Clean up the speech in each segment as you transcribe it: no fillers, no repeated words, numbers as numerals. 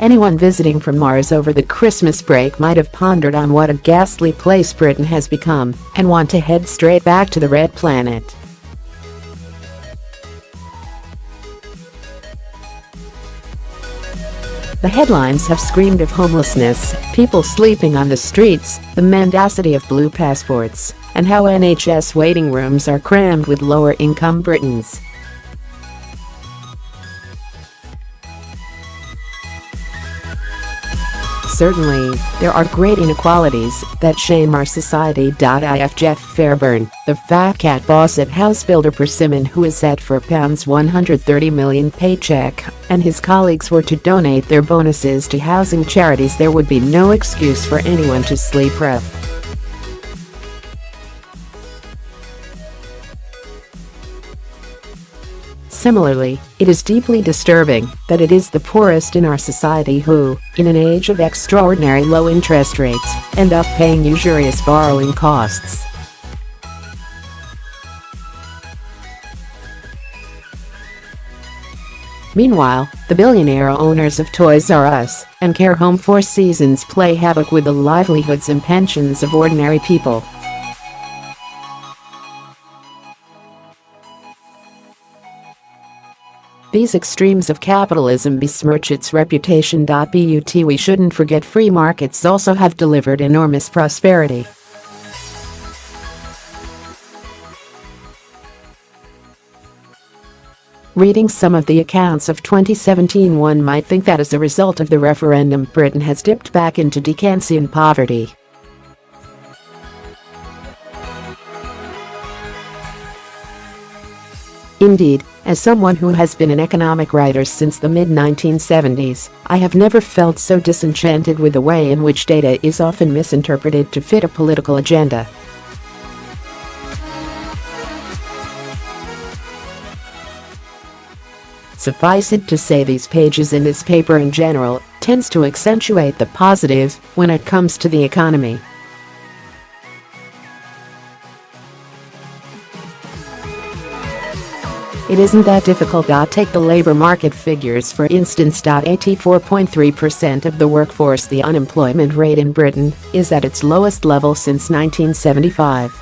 Anyone visiting from Mars over the Christmas break might have pondered on what a ghastly place Britain has become and want to head straight back to the Red Planet. The headlines have screamed of homelessness, people sleeping on the streets, the mendacity of blue passports, and how NHS waiting rooms are crammed with lower-income Britons. Certainly, there are great inequalities that shame our society. If Jeff Fairburn, the fat cat boss at house builder Persimmon, who is set for £130 million paycheck, and his colleagues were to donate their bonuses to housing charities, there would be no excuse for anyone to sleep rough. Similarly, it is deeply disturbing that it is the poorest in our society who, in an age of extraordinary low interest rates, end up paying usurious borrowing costs. Meanwhile, the billionaire owners of Toys R Us and Care Home Four Seasons play havoc with the livelihoods and pensions of ordinary people. These extremes of capitalism besmirch its reputation. But we shouldn't forget free markets also have delivered enormous prosperity. Reading some of the accounts of 2017, one might think that as a result of the referendum, Britain has dipped back into Dickensian poverty. Indeed, as someone who has been an economic writer since the mid-1970s, I have never felt so disenchanted with the way in which data is often misinterpreted to fit a political agenda. Suffice it to say, these pages in this paper in general tends to accentuate the positive when it comes to the economy. It isn't that difficult. Take the labor market figures for instance. 84.3% of the workforce. The unemployment rate in Britain is at its lowest level since 1975.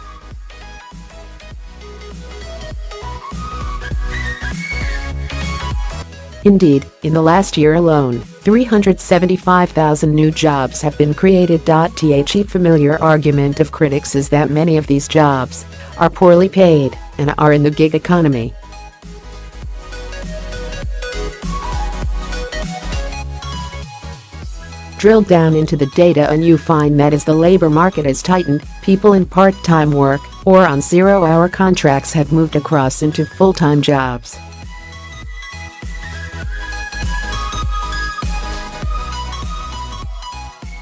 Indeed, in the last year alone, 375,000 new jobs have been created. The familiar argument of critics is that many of these jobs are poorly paid and are in the gig economy. Drill down into the data and you find that as the labor market has tightened, people in part-time work or on zero-hour contracts have moved across into full-time jobs.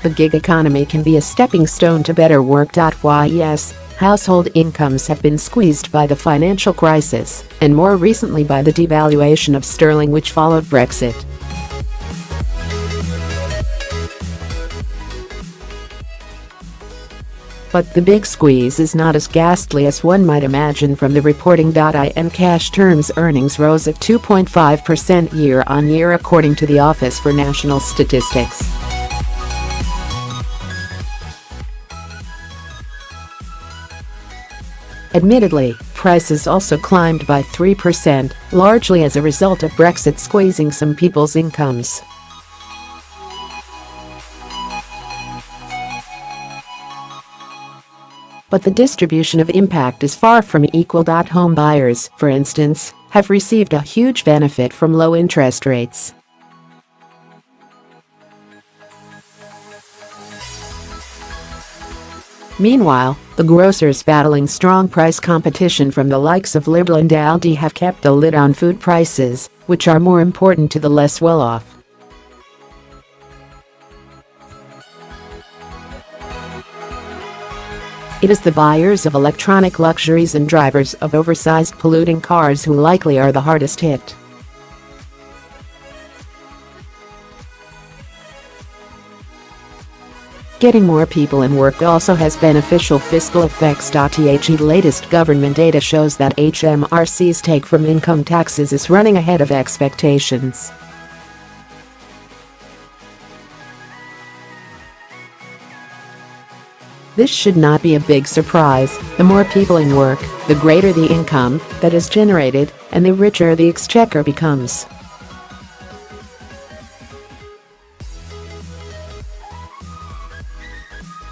The gig economy can be a stepping stone to better work. Yes, household incomes have been squeezed by the financial crisis, and more recently by the devaluation of sterling which followed Brexit. But the big squeeze is not as ghastly as one might imagine from the reporting. In cash terms, earnings rose at 2.5% year-on-year according to the Office for National Statistics. Admittedly, prices also climbed by 3%, largely as a result of Brexit squeezing some people's incomes. But the distribution of impact is far from equal. Home buyers, for instance, have received a huge benefit from low interest rates. Meanwhile, the grocers battling strong price competition from the likes of Lidl and Aldi have kept the lid on food prices, which are more important to the less well-off. It is the buyers of electronic luxuries and drivers of oversized polluting cars who likely are the hardest hit. Getting more people in work also has beneficial fiscal effects. The latest government data shows that HMRC's take from income taxes is running ahead of expectations. This should not be a big surprise. The more people in work, the greater the income that is generated, and the richer the exchequer becomes.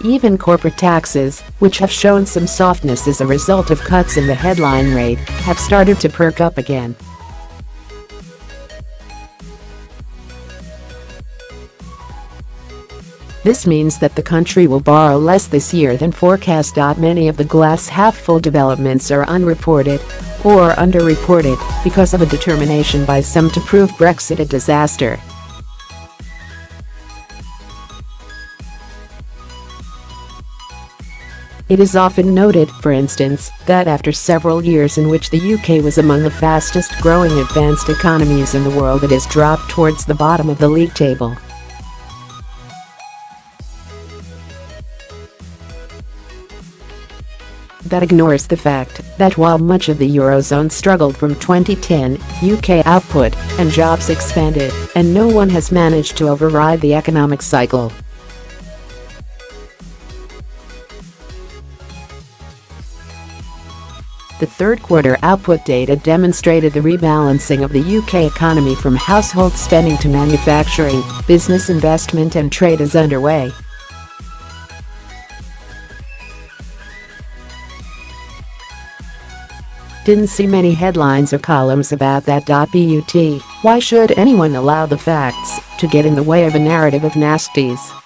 Even corporate taxes, which have shown some softness as a result of cuts in the headline rate, have started to perk up again. This means that the country will borrow less this year than forecast. Many of the glass-half-full developments are unreported or underreported because of a determination by some to prove Brexit a disaster. It is often noted, for instance, that after several years in which the UK was among the fastest-growing advanced economies in the world, it has dropped towards the bottom of the league table. That ignores the fact that while much of the Eurozone struggled from 2010, UK output and jobs expanded, and no one has managed to override the economic cycle. The third quarter output data demonstrated the rebalancing of the UK economy from household spending to manufacturing, business investment and trade is underway. Didn't see many headlines or columns about that. But why should anyone allow the facts to get in the way of a narrative of nasties?